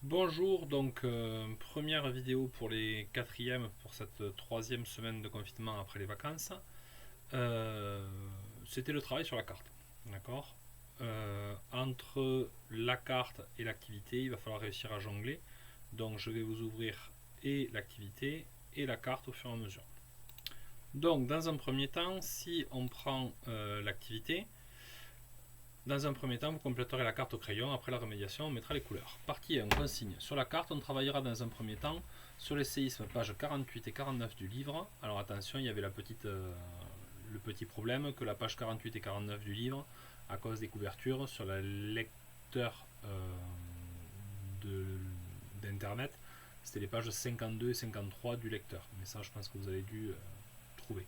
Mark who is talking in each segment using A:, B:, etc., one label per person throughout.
A: Bonjour, première vidéo pour les quatrièmes pour cette troisième semaine de confinement après les vacances. Euh, C'était le travail sur la carte, d'accord. Entre la carte et l'activité, il va falloir réussir à jongler. Donc je vais vous ouvrir et l'activité et la carte au fur et à mesure. Donc dans un premier temps, si on prend l'activité, dans un premier temps, vous compléterez la carte au crayon. Après la remédiation, on mettra les couleurs. Partie 1, consigne. Sur la carte, on travaillera dans un premier temps sur les séismes, pages 48 et 49 du livre. Alors attention, il y avait le petit problème que la page 48 et 49 du livre, à cause des couvertures sur le lecteur d'internet, c'était les pages 52 et 53 du lecteur. Mais ça, je pense que vous avez dû trouver.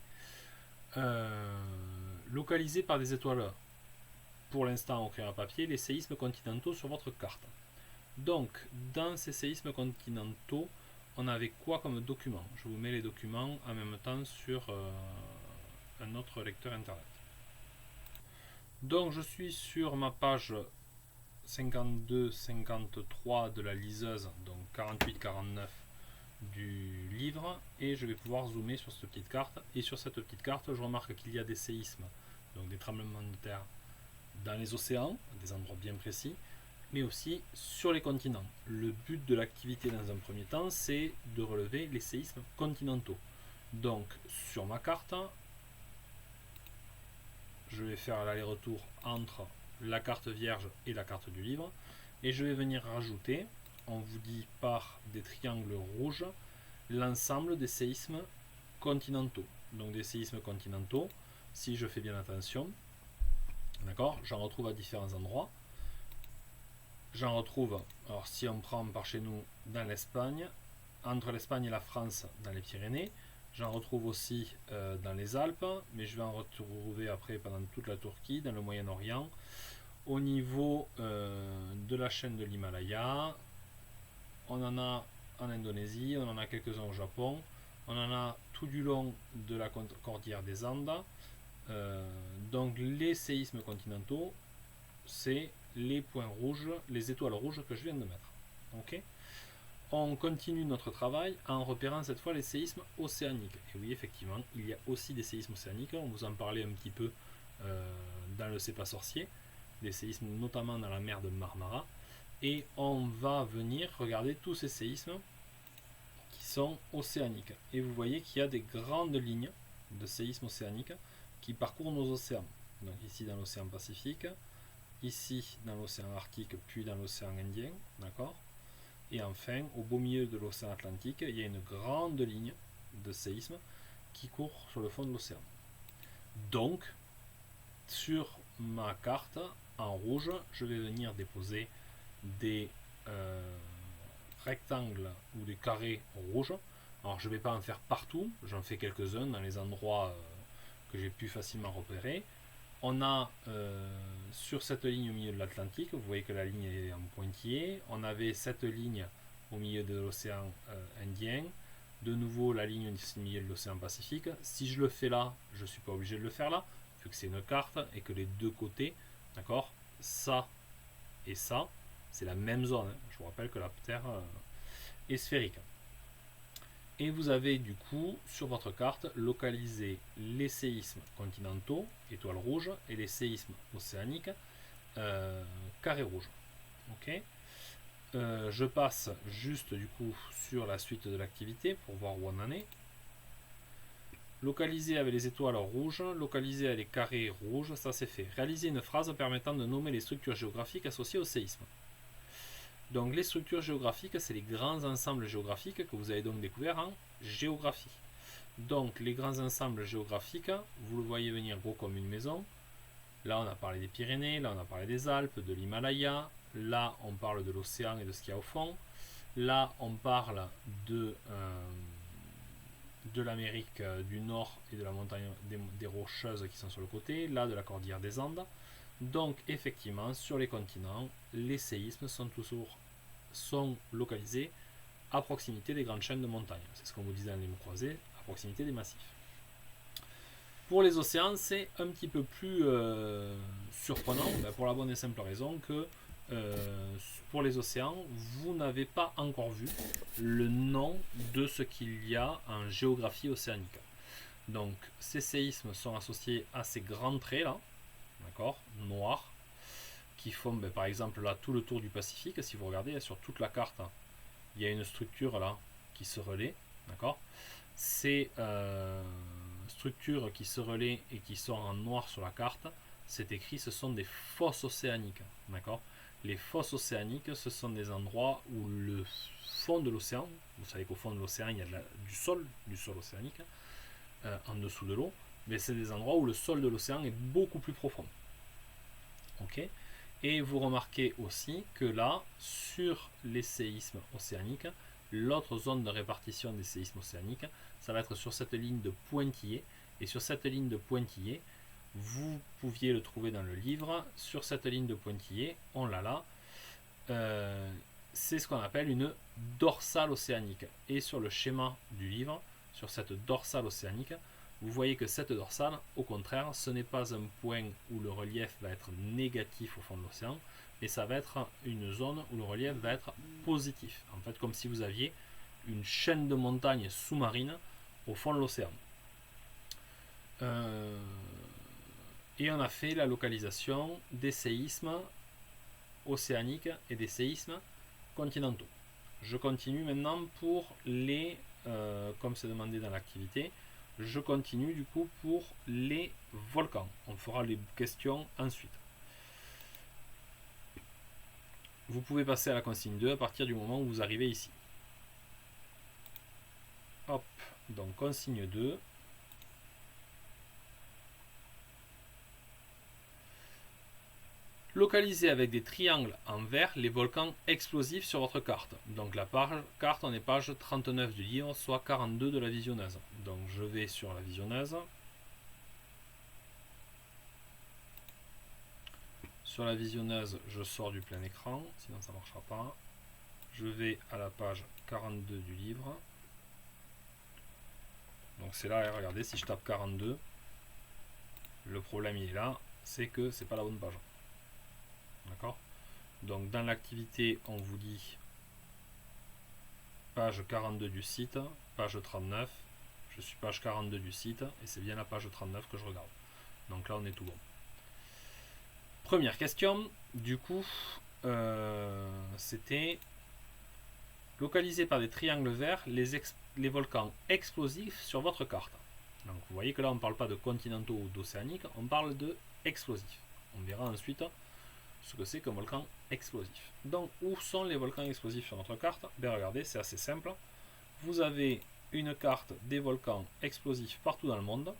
A: Localisé par des étoiles pour l'instant au crayon à papier, les séismes continentaux sur votre carte. Donc, dans ces séismes continentaux, on avait quoi comme document? Je vous mets les documents en même temps sur un autre lecteur internet. Donc, je suis sur ma page 52-53 de la liseuse, donc 48-49 du livre, et je vais pouvoir zoomer sur cette petite carte. Et sur cette petite carte, je remarque qu'il y a des séismes, donc des tremblements de terre dans les océans, à des endroits bien précis, mais aussi sur les continents. Le but de l'activité dans un premier temps, c'est de relever les séismes continentaux. Donc sur ma carte, je vais faire l'aller-retour entre la carte vierge et la carte du livre, et je vais venir rajouter, on vous dit par des triangles rouges, l'ensemble des séismes continentaux. Donc des séismes continentaux, si je fais bien attention, d'accord, j'en retrouve à différents endroits. J'en retrouve, alors si on prend par chez nous dans l'Espagne, entre l'Espagne et la France dans les Pyrénées, j'en retrouve aussi dans les Alpes, mais je vais en retrouver après pendant toute la Turquie, dans le Moyen-Orient, au niveau de la chaîne de l'Himalaya, on en a en Indonésie, on en a quelques-uns au Japon, on en a tout du long de la cordillère des Andes. Donc les séismes continentaux, c'est les points rouges, les étoiles rouges que je viens de mettre. Ok. On continue notre travail en repérant cette fois les séismes océaniques. Et oui, effectivement, il y a aussi des séismes océaniques. On vous en parlait un petit peu dans le C'est pas sorcier, des séismes notamment dans la mer de Marmara. Et on va venir regarder tous ces séismes qui sont océaniques. Et vous voyez qu'il y a des grandes lignes de séismes océaniques qui parcourent nos océans. Donc ici dans l'océan Pacifique, ici dans l'océan Arctique, puis dans l'océan Indien, d'accord. Et enfin, au beau milieu de l'océan Atlantique, il y a une grande ligne de séisme qui court sur le fond de l'océan. Donc, sur ma carte, en rouge, je vais venir déposer des rectangles ou des carrés rouges. Alors, je ne vais pas en faire partout, j'en fais quelques-uns dans les endroits que j'ai pu facilement repérer. On a sur cette ligne au milieu de l'Atlantique, vous voyez que la ligne est en pointillé. On avait cette ligne au milieu de l'océan Indien. De nouveau la ligne au milieu de l'océan Pacifique. Si je le fais là, je ne suis pas obligé de le faire là, vu que c'est une carte et que les deux côtés, d'accord, ça et ça, c'est la même zone. Je vous rappelle que la Terre est sphérique. Et vous avez du coup sur votre carte localisé les séismes continentaux, étoile rouge, et les séismes océaniques, carré rouge. Ok. Je passe juste du coup sur la suite de l'activité pour voir où on en est. Localiser avec les étoiles rouges, localiser avec les carrés rouges, ça c'est fait. Réaliser une phrase permettant de nommer les structures géographiques associées au séisme. Donc les structures géographiques, c'est les grands ensembles géographiques que vous avez donc découvert en géographie. Donc les grands ensembles géographiques, vous le voyez venir gros comme une maison. Là on a parlé des Pyrénées, là on a parlé des Alpes, de l'Himalaya, là on parle de l'océan et de ce qu'il y a au fond. Là on parle de l'Amérique du Nord et de la montagne des rocheuses qui sont sur le côté, là de la cordillère des Andes. Donc effectivement, sur les continents, les séismes sont localisés à proximité des grandes chaînes de montagnes. C'est ce qu'on vous disait dans les mots croisés, à proximité des massifs. Pour les océans, c'est un petit peu plus surprenant, pour la bonne et simple raison que pour les océans, vous n'avez pas encore vu le nom de ce qu'il y a en géographie océanique. Donc ces séismes sont associés à ces grands traits là, d'accord, noirs, qui font par exemple là tout le tour du Pacifique. Si vous regardez sur toute la carte, il y a une structure là qui se relaie, d'accord. Ces structures qui se relaient et qui sont en noir sur la carte, c'est écrit, ce sont des fosses océaniques, d'accord. Les fosses océaniques, ce sont des endroits où le fond de l'océan, vous savez qu'au fond de l'océan il y a du sol océanique, en dessous de l'eau, mais c'est des endroits où le sol de l'océan est beaucoup plus profond. Ok. Et vous remarquez aussi que là, sur les séismes océaniques, l'autre zone de répartition des séismes océaniques, ça va être sur cette ligne de pointillés. Et sur cette ligne de pointillés, vous pouviez le trouver dans le livre, sur cette ligne de pointillés, on l'a là, c'est ce qu'on appelle une dorsale océanique. Et sur le schéma du livre, sur cette dorsale océanique, vous voyez que cette dorsale, au contraire, ce n'est pas un point où le relief va être négatif au fond de l'océan, mais ça va être une zone où le relief va être positif. En fait, comme si vous aviez une chaîne de montagnes sous-marines au fond de l'océan. Et on a fait la localisation des séismes océaniques et des séismes continentaux. Je continue maintenant pour les, comme c'est demandé dans l'activité, je continue du coup pour les volcans. On fera les questions ensuite. Vous pouvez passer à la consigne 2 à partir du moment où vous arrivez ici. Hop, donc consigne 2. Localisez avec des triangles en vert les volcans explosifs sur votre carte. Donc la carte, on est page 39 du livre, soit 42 de la visionneuse. Donc je vais sur la visionneuse. Sur la visionneuse, je sors du plein écran, sinon ça ne marchera pas. Je vais à la page 42 du livre. Donc c'est là, regardez, si je tape 42, le problème il est là, c'est que c'est pas la bonne page. D'accord. Donc dans l'activité, on vous dit page 42 du site, page 39. Je suis page 42 du site et c'est bien la page 39 que je regarde. Donc là, on est tout bon. Première question, du coup, c'était localisé par des triangles verts les volcans explosifs sur votre carte. Donc vous voyez que là, on ne parle pas de continentaux ou d'océaniques, on parle de explosifs. On verra ensuite ce que c'est qu'un volcan explosif. Donc, où sont les volcans explosifs sur notre carte? Ben regardez, c'est assez simple. Vous avez une carte des volcans explosifs partout dans le monde.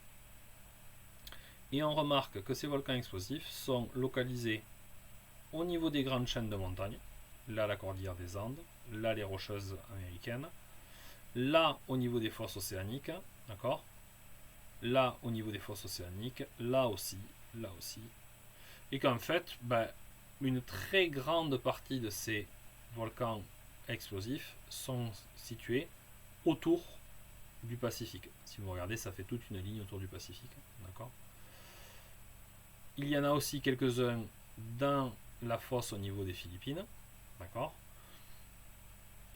A: Et on remarque que ces volcans explosifs sont localisés au niveau des grandes chaînes de montagnes. Là, la cordillère des Andes. Là, les Rocheuses américaines. Là, au niveau des fosses océaniques. D'accord? Là, au niveau des fosses océaniques. Là aussi. Là aussi. Et qu'en fait, ben, une très grande partie de ces volcans explosifs sont situés autour du Pacifique. Si vous regardez, ça fait toute une ligne autour du Pacifique. D'accord. Il y en a aussi quelques-uns dans la fosse au niveau des Philippines. D'accord.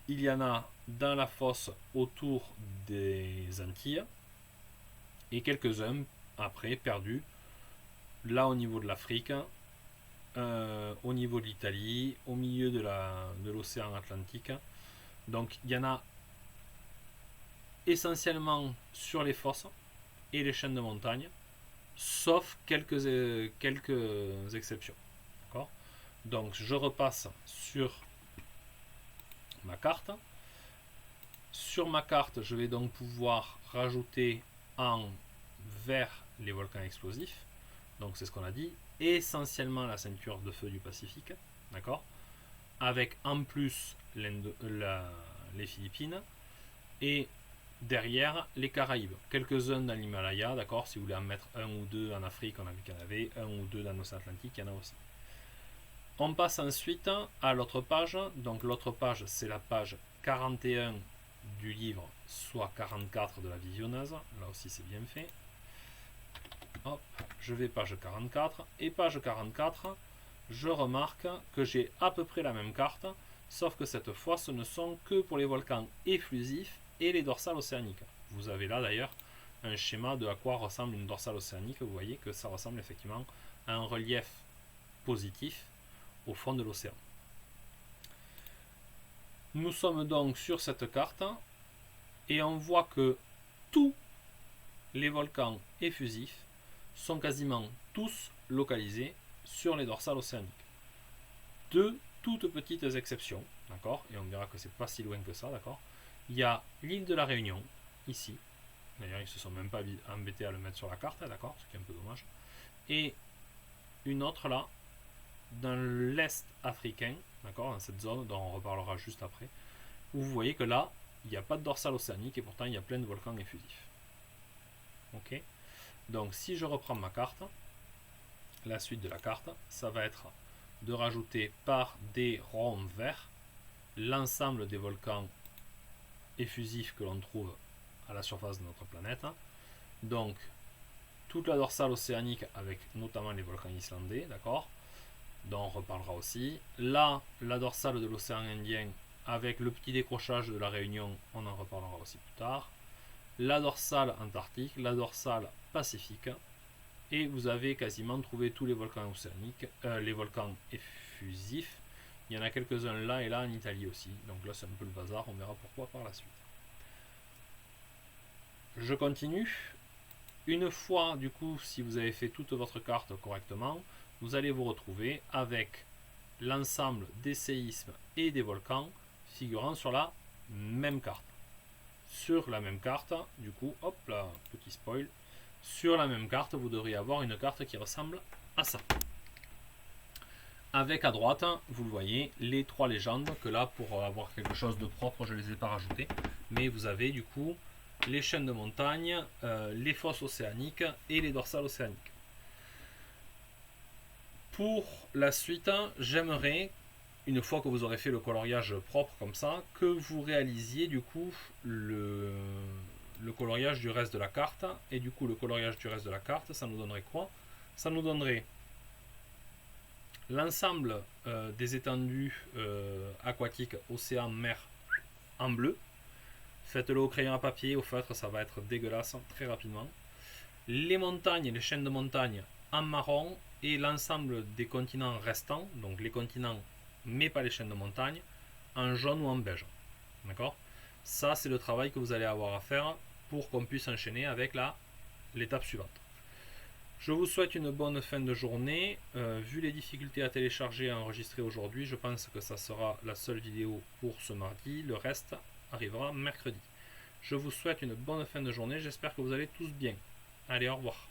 A: Il y en a dans la fosse autour des Antilles. Et quelques-uns, après, perdus, là au niveau de l'Afrique, au niveau de l'Italie, au milieu de l'océan Atlantique. Donc il y en a essentiellement sur les fosses et les chaînes de montagne, sauf quelques exceptions. D'accord. Donc je repasse sur ma carte. Sur ma carte, je vais donc pouvoir rajouter en vert les volcans explosifs. Donc c'est ce qu'on a dit, essentiellement la ceinture de feu du Pacifique, d'accord, avec en plus les Philippines et derrière les Caraïbes, quelques-uns dans l'Himalaya, d'accord, si vous voulez en mettre un ou deux en Afrique, on a vu qu'il y en avait, un ou deux dans l'océan Atlantique, il y en a aussi. On passe ensuite à l'autre page, donc l'autre page c'est la page 41 du livre, soit 44 de la visionneuse, là aussi c'est bien fait. Hop, je vais page 44, et page 44, je remarque que j'ai à peu près la même carte, sauf que cette fois ce ne sont que pour les volcans efflusifs et les dorsales océaniques. Vous avez là d'ailleurs un schéma de à quoi ressemble une dorsale océanique. Vous voyez que ça ressemble effectivement à un relief positif au fond de l'océan. Nous sommes donc sur cette carte et on voit que tous les volcans effusifs sont quasiment tous localisés sur les dorsales océaniques. De toutes petites exceptions, d'accord, et on verra que c'est pas si loin que ça, d'accord. Il y a l'île de la Réunion, ici. D'ailleurs, ils se sont même pas embêtés à le mettre sur la carte, d'accord, ce qui est un peu dommage. Et une autre là, dans l'est africain, d'accord, dans cette zone dont on reparlera juste après, où vous voyez que là, il n'y a pas de dorsale océanique et pourtant il y a plein de volcans effusifs. Ok. Donc si je reprends ma carte, la suite de la carte, ça va être de rajouter par des ronds verts l'ensemble des volcans effusifs que l'on trouve à la surface de notre planète. Donc toute la dorsale océanique avec notamment les volcans islandais, d'accord, dont on reparlera aussi. Là, la dorsale de l'océan Indien avec le petit décrochage de la Réunion, on en reparlera aussi plus tard. La dorsale antarctique, la dorsale pacifique, et vous avez quasiment trouvé tous les volcans océaniques, les volcans effusifs. Il y en a quelques-uns là et là en Italie aussi, donc là c'est un peu le bazar, on verra pourquoi par la suite. Je continue. Une fois, du coup, si vous avez fait toute votre carte correctement, vous allez vous retrouver avec l'ensemble des séismes et des volcans figurant sur la même carte. Sur la même carte, du coup, hop là, petit spoil, sur la même carte, vous devriez avoir une carte qui ressemble à ça. Avec à droite, vous le voyez, les trois légendes, que là, pour avoir quelque chose de propre, je ne les ai pas rajoutées, mais vous avez du coup les chaînes de montagne, les fosses océaniques et les dorsales océaniques. Pour la suite, j'aimerais, une fois que vous aurez fait le coloriage propre comme ça, que vous réalisiez du coup le coloriage du reste de la carte. Et du coup le coloriage du reste de la carte, ça nous donnerait quoi? Ça nous donnerait l'ensemble des étendues aquatiques, océan, mer, en bleu. Faites-le au crayon à papier, au feutre, ça va être dégueulasse très rapidement. Les montagnes, les chaînes de montagnes en marron, et l'ensemble des continents restants, donc les continents mais pas les chaînes de montagne, en jaune ou en beige. D'accord? Ça, c'est le travail que vous allez avoir à faire pour qu'on puisse enchaîner avec l'étape suivante. Je vous souhaite une bonne fin de journée. Vu les difficultés à télécharger et à enregistrer aujourd'hui, je pense que ça sera la seule vidéo pour ce mardi. Le reste arrivera mercredi. Je vous souhaite une bonne fin de journée. J'espère que vous allez tous bien. Allez, au revoir.